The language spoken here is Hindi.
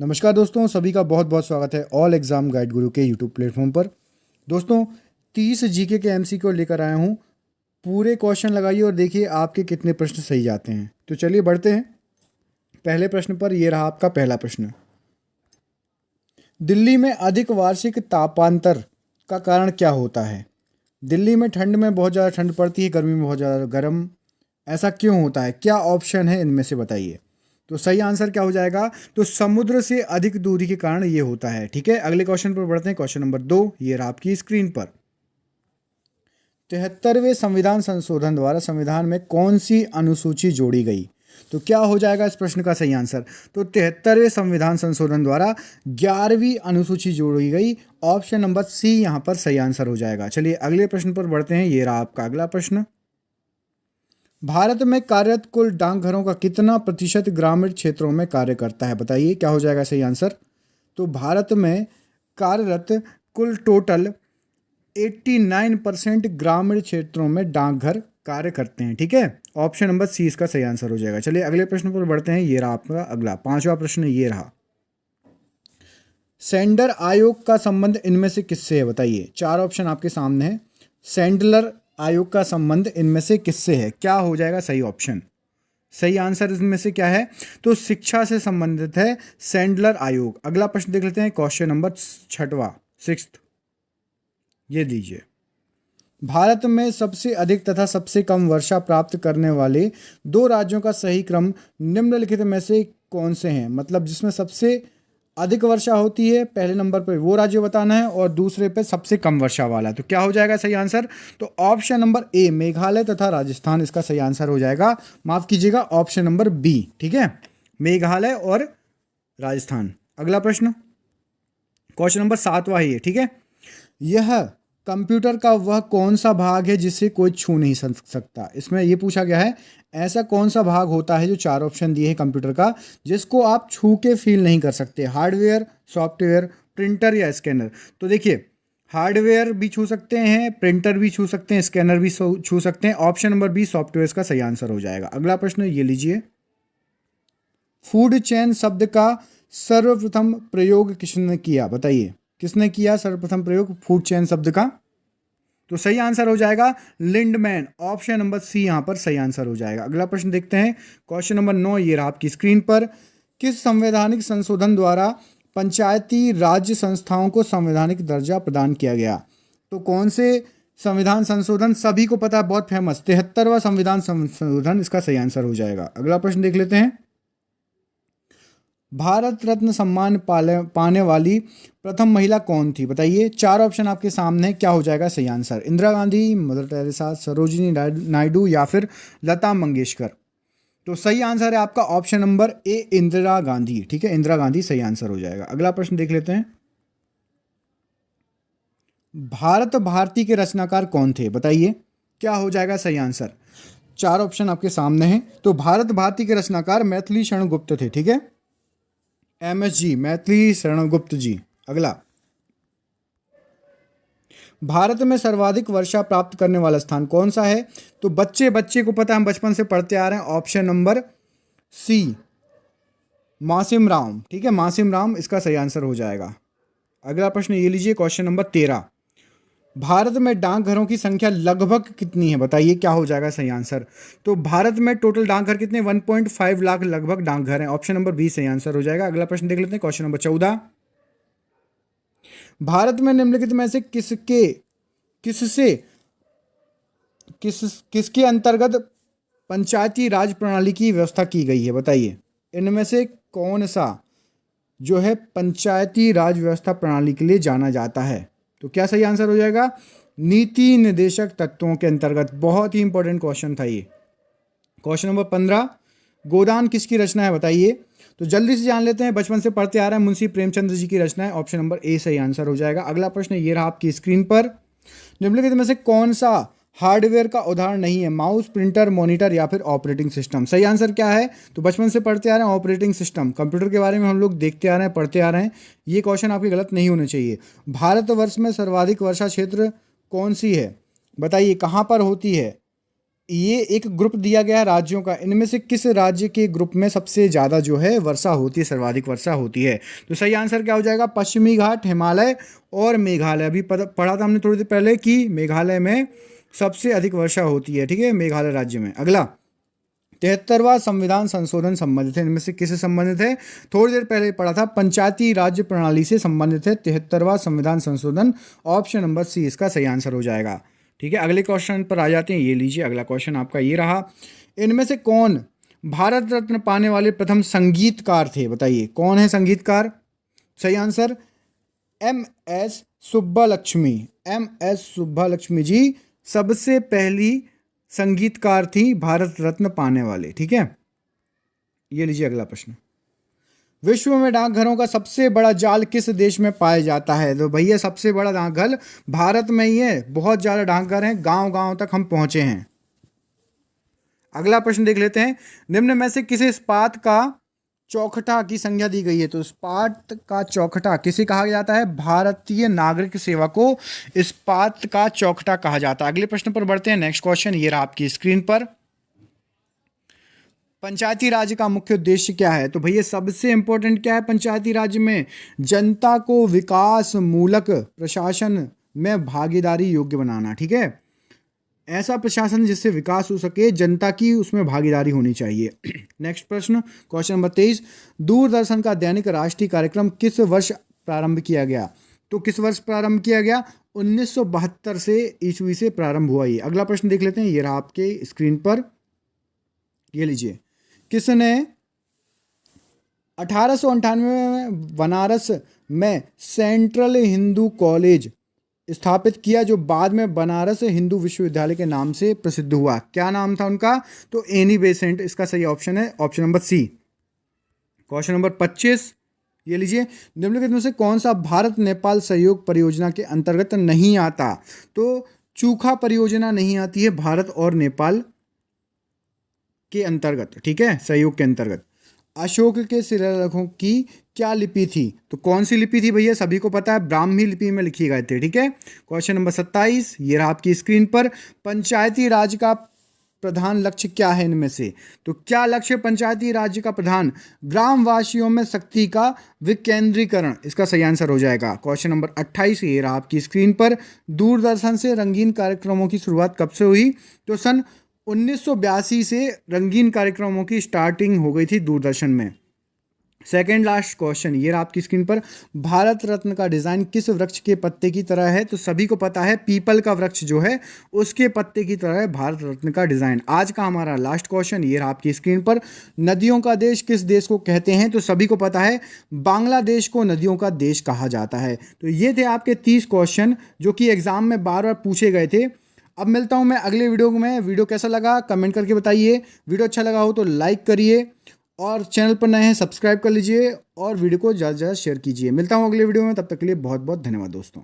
नमस्कार दोस्तों, सभी का बहुत बहुत स्वागत है ऑल एग्ज़ाम गाइड गुरु के यूट्यूब प्लेटफॉर्म पर। दोस्तों 30 जीके के एमसीक्यू लेकर आया हूँ। पूरे क्वेश्चन लगाइए और देखिए आपके कितने प्रश्न सही जाते हैं। तो चलिए बढ़ते हैं पहले प्रश्न पर। ये रहा आपका पहला प्रश्न। दिल्ली में अधिक वार्षिक तापांतर का कारण क्या होता है? दिल्ली में ठंड में बहुत ज़्यादा ठंड पड़ती है, गर्मी में बहुत ज़्यादा गर्म। ऐसा क्यों होता है? क्या ऑप्शन है इनमें से बताइए। तो सही आंसर क्या हो जाएगा? तो समुद्र से अधिक दूरी के कारण ये होता है। ठीक है, अगले क्वेश्चन पर बढ़ते हैं। क्वेश्चन नंबर 2 ये रहा आपकी स्क्रीन पर। 73वें संविधान संशोधन द्वारा संविधान में कौन सी अनुसूची जोड़ी गई? तो क्या हो जाएगा इस प्रश्न का सही आंसर? तो 73वें संविधान संशोधन द्वारा 11वीं अनुसूची जोड़ी गई। ऑप्शन नंबर सी यहाँ पर सही आंसर हो जाएगा। चलिए अगले प्रश्न पर बढ़ते हैं। ये रहा आपका अगला प्रश्न। भारत में कार्यरत कुल डाकघरों का कितना प्रतिशत ग्रामीण क्षेत्रों में कार्य करता है? बताइए क्या हो जाएगा सही आंसर? तो भारत में कार्यरत कुल टोटल 89% ग्रामीण क्षेत्रों में डाकघर कार्य करते हैं। ठीक है, ऑप्शन नंबर सी इसका सही आंसर हो जाएगा। चलिए अगले प्रश्न पर बढ़ते हैं। ये रहा आपका अगला पांचवा प्रश्न। ये रहा, सेंडर आयोग का संबंध इनमें से किससे है? बताइए। चार ऑप्शन आपके सामने है। सेंडलर आयोग का संबंध इनमें से किससे है? क्या हो जाएगा सही ऑप्शन? सही आंसर इसमें से क्या है? तो शिक्षा से संबंधित है सेंडलर आयोग। अगला प्रश्न देख लेते हैं। क्वेश्चन नंबर 6वां, 6। ये लीजिए, भारत में सबसे अधिक तथा सबसे कम वर्षा प्राप्त करने वाले दो राज्यों का सही क्रम निम्नलिखित में से कौन से हैं? मतलब जिसमें सबसे अधिक वर्षा होती है पहले नंबर पर वो राज्य बताना है और दूसरे पे सबसे कम वर्षा वाला। तो क्या हो जाएगा सही आंसर? तो ऑप्शन नंबर ए मेघालय तथा राजस्थान इसका सही आंसर हो जाएगा। माफ कीजिएगा, ऑप्शन नंबर बी। ठीक है, मेघालय और राजस्थान। अगला प्रश्न क्वेश्चन नंबर 7वां है ये। ठीक है, यह कंप्यूटर का वह कौन सा भाग है जिसे कोई छू नहीं सकता? इसमें यह पूछा गया है ऐसा कौन सा भाग होता है जो चार ऑप्शन दिए हैं कंप्यूटर का जिसको आप छू के फील नहीं कर सकते? हार्डवेयर, सॉफ्टवेयर, प्रिंटर या स्कैनर? तो देखिए, हार्डवेयर भी छू सकते हैं, प्रिंटर भी छू सकते हैं, स्कैनर भी छू सकते हैं। ऑप्शन नंबर बी सॉफ्टवेयर का सही आंसर हो जाएगा। अगला प्रश्न ये लीजिए, फूड चेन शब्द का सर्वप्रथम प्रयोग किसने किया? बताइए किसने किया सर्वप्रथम प्रयोग फूड चेन शब्द का? तो सही आंसर हो जाएगा लिंडमैन। ऑप्शन नंबर सी यहां पर सही आंसर हो जाएगा। अगला प्रश्न देखते हैं। क्वेश्चन नंबर 9 ये रहा आपकी स्क्रीन पर। किस संवैधानिक संशोधन द्वारा पंचायती राज्य संस्थाओं को संवैधानिक दर्जा प्रदान किया गया? तो कौन से संविधान संशोधन? सभी को पता है, बहुत फेमस 73वां संविधान संशोधन इसका सही आंसर हो जाएगा। अगला प्रश्न देख लेते हैं। भारत रत्न सम्मान पाने वाली प्रथम महिला कौन थी? बताइए। चार ऑप्शन आपके सामने, क्या हो जाएगा सही answer? Indira Gandhi, mother Teresa, Sarojini Naidu या फिर लता मंगेशकर? तो सही आंसर है आपका option number A Indira Gandhi. ठीक है, इंदिरा गांधी सही आंसर हो जाएगा। अगला प्रश्न देख लेते हैं। भारत भारती के रचनाकार कौन थे? बताइए क्या हो जाएगा सही आंसर? चार ऑप्शन आपके सामने हैं। तो भारत भारती के रचनाकार मैथिली शरण गुप्त थे। ठीक है, MSG मैथिली शरण गुप्त जी। अगला, भारत में सर्वाधिक वर्षा प्राप्त करने वाला स्थान कौन सा है? तो बच्चे बच्चे को पता है, हम बचपन से पढ़ते आ रहे हैं। Option number C Mawsynram. ठीक है, मासिम राम इसका सही आंसर हो जाएगा। अगला प्रश्न ये लीजिए, क्वेश्चन नंबर 13। भारत में डाकघरों की संख्या लगभग कितनी है? बताइए क्या हो जाएगा सही आंसर? तो भारत में टोटल डाकघर कितने? 1.5 लाख लगभग डाकघर हैं। ऑप्शन नंबर बी सही आंसर हो जाएगा। अगला प्रश्न देख लेते हैं। Question number 14। भारत में निम्नलिखित में से किससे किसके अंतर्गत पंचायती राज प्रणाली की व्यवस्था की गई है? बताइए इनमें से कौन सा जो है पंचायती राज व्यवस्था प्रणाली के लिए जाना जाता है? तो क्या सही आंसर हो जाएगा? नीति निर्देशक तत्वों के अंतर्गत। बहुत ही इंपॉर्टेंट क्वेश्चन था ये। क्वेश्चन नंबर 15, गोदान किसकी रचना है? बताइए। तो जल्दी से जान लेते हैं, बचपन से पढ़ते आ रहे हैं, मुंशी प्रेमचंद्र जी की रचना है। ऑप्शन नंबर ए सही आंसर हो जाएगा। अगला प्रश्न ये रहा आपकी स्क्रीन पर। निम्नलिखित में से कौन सा हार्डवेयर का उदाहरण नहीं है? माउस, प्रिंटर, मॉनिटर या फिर ऑपरेटिंग सिस्टम? सही आंसर क्या है? तो बचपन से पढ़ते आ रहे हैं ऑपरेटिंग सिस्टम। कंप्यूटर के बारे में हम लोग देखते आ रहे हैं, पढ़ते आ रहे हैं। ये क्वेश्चन आपके गलत नहीं होने चाहिए। भारतवर्ष में सर्वाधिक वर्षा क्षेत्र कौन सी है? बताइए कहाँ पर होती है? ये एक ग्रुप दिया गया है राज्यों का, इनमें से किस राज्य के ग्रुप में सबसे ज़्यादा जो है वर्षा होती है, सर्वाधिक वर्षा होती है? तो सही आंसर क्या हो जाएगा? पश्चिमी घाट, हिमालय और मेघालय। अभी पढ़ा था हमने थोड़ी देर पहले कि मेघालय में सबसे अधिक वर्षा होती है, ठीक है, मेघालय राज्य में। अगला 73वां संविधान संशोधन संबंधित है, इनमें से किससे संबंधित है? थोड़ी देर पहले पढ़ा था, पंचायती राज्य प्रणाली से संबंधित है 73वां संविधान संशोधन। ऑप्शन नंबर सी इसका सही आंसर हो जाएगा। ठीक है, अगले क्वेश्चन पर आ जाते हैं। ये लीजिए, अगला क्वेश्चन आपका ये रहा, इनमें से कौन भारत रत्न पाने वाले प्रथम संगीतकार थे? बताइए कौन है संगीतकार? सही answer M S Subbulakshmi. M S Subbulakshmi ji सबसे पहली संगीतकार थी भारत रत्न पाने वाले। ठीक है, ये लीजिए अगला प्रश्न, विश्व में डाकघरों का सबसे बड़ा जाल किस देश में पाया जाता है? तो भैया सबसे बड़ा डाकघर भारत में ही है, बहुत ज़्यादा डाकघर हैं, गांव गांव तक हम पहुंचे हैं। अगला प्रश्न देख लेते हैं, निम्न में से किसे इस्पात का चौखटा की संज्ञा दी गई है? तो इस्पात का चौखटा किसे कहा जाता है? भारतीय नागरिक सेवा को इस्पात का चौखटा कहा जाता है। अगले प्रश्न पर बढ़ते हैं। नेक्स्ट क्वेश्चन ये रहा आपकी स्क्रीन पर, पंचायती राज का मुख्य उद्देश्य क्या है? तो भैया सबसे इंपॉर्टेंट क्या है पंचायती राज में? जनता को विकास मूलक प्रशासन में भागीदारी योग्य बनाना। ठीक है, ऐसा प्रशासन जिससे विकास हो सके, जनता की उसमें भागीदारी होनी चाहिए। नेक्स्ट प्रश्न, क्वेश्चन नंबर 23, दूरदर्शन का दैनिक राष्ट्रीय कार्यक्रम किस वर्ष प्रारंभ किया गया? तो किस वर्ष प्रारंभ किया गया? 1972 से ईस्वी से प्रारंभ हुआ ये। अगला प्रश्न देख लेते हैं, ये रहा आपके स्क्रीन पर, ये लीजिए, किसने 1898 में बनारस में सेंट्रल हिंदू कॉलेज स्थापित किया, जो बाद में बनारस हिंदू विश्वविद्यालय के नाम से प्रसिद्ध हुआ? क्या नाम था उनका? तो एनी बेसेंट इसका सही ऑप्शन है, option number C. Question number 25, ये लीजिए, निम्नलिखित में से कौन सा भारत नेपाल सहयोग परियोजना के अंतर्गत नहीं आता? तो चूखा परियोजना नहीं आती है भारत और नेपाल के अंतर्गत। ठीक है, सहयोग के अंतर्गत। अशोक के शिलालेखों की क्या लिपि थी? तो कौन सी लिपि थी भैया? सभी को पता है, ब्राह्मी लिपि में लिखी गए थे। ठीक है, क्वेश्चन नंबर 27, ये रहा आपकी स्क्रीन पर, पंचायती राज का प्रधान लक्ष्य क्या है इनमें से? तो क्या लक्ष्य पंचायती राज्य का प्रधान? ग्रामवासियों में शक्ति का विकेंद्रीकरण, इसका सही आंसर हो जाएगा। क्वेश्चन नंबर 28, ये रहा आपकी स्क्रीन पर, दूरदर्शन से रंगीन कार्यक्रमों की शुरुआत कब से हुई? तो सन 1982 से रंगीन कार्यक्रमों की स्टार्टिंग हो गई थी दूरदर्शन में। सेकेंड लास्ट क्वेश्चन, ये रहा आपकी स्क्रीन पर, भारत रत्न का डिजाइन किस वृक्ष के पत्ते की तरह है? तो सभी को पता है, पीपल का वृक्ष जो है उसके पत्ते की तरह है भारत रत्न का डिजाइन। आज का हमारा लास्ट क्वेश्चन, ये रहा आपकी स्क्रीन पर, नदियों का देश किस देश को कहते हैं? तो सभी को पता है, बांग्लादेश को नदियों का देश कहा जाता है। तो ये थे आपके 30 क्वेश्चन जो कि एग्जाम में बार बार पूछे गए थे। अब मिलता हूं मैं अगले वीडियो में। वीडियो कैसा लगा कमेंट करके बताइए, वीडियो अच्छा लगा हो तो लाइक करिए, और चैनल पर नए हैं सब्सक्राइब कर लीजिए, और वीडियो को ज़्यादा से ज़्यादा शेयर कीजिए। मिलता हूं अगले वीडियो में, तब तक के लिए बहुत बहुत धन्यवाद दोस्तों।